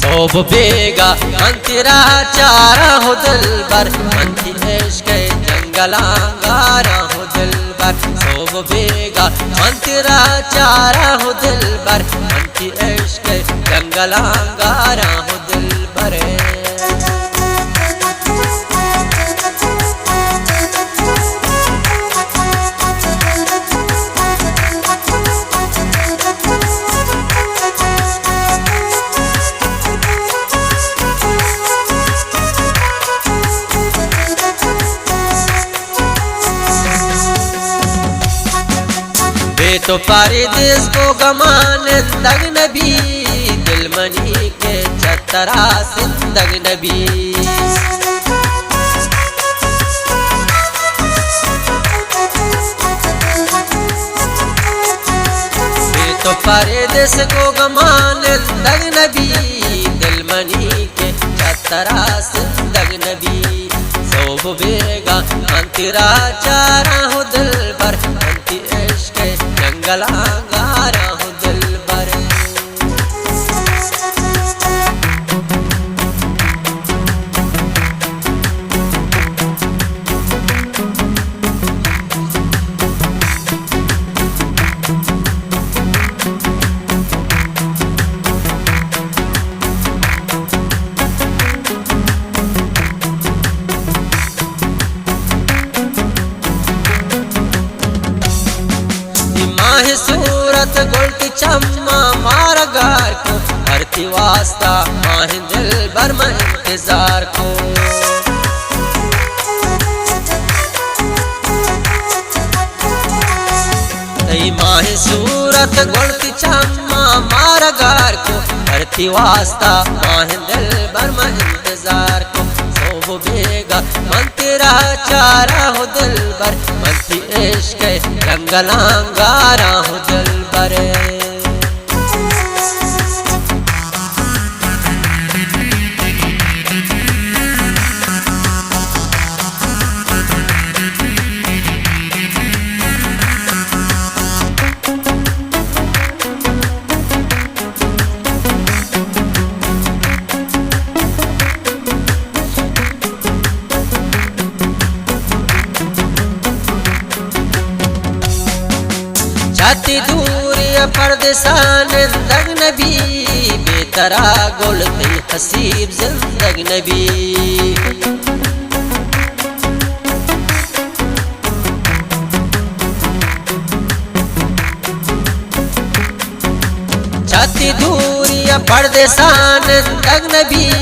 सोब बेगा अंतरा चारा हो दिल बर अंति इश्क जंगलांगारा हो दिल बर सोब बेगा अंतरा चारा हो दिल बर अंति इश्क जंगलांगारा हो दिल बर। तो परदेस को गमान दग नबी दिल मनी के चतरा सिंदग नबी तो परदेस को गमान दग नबी दिल मनी के चतरा सिंदग नबी सोब बेगा अंतरा चारा हो दिल पर अंति इश्क जंगलांगारा हो दिल बर। सूरत गुल्ट चम्मा मारा गार को हरती वास्ता माह दिल बर में इंतजार को माह सूरत गुल्ट चम्मा मारा गार को हरती वास्ता माह दिल बर में इंतजार को सोब बेगा मन तेरा चारा हो दिल बर मंती इश्क जंगलांगारा हो दिल बर। जाती दूरी परदेसान दग नबी बेतरा गोलते हसीब जिंदग नबी जाती दूरी परदेसान दग नबी।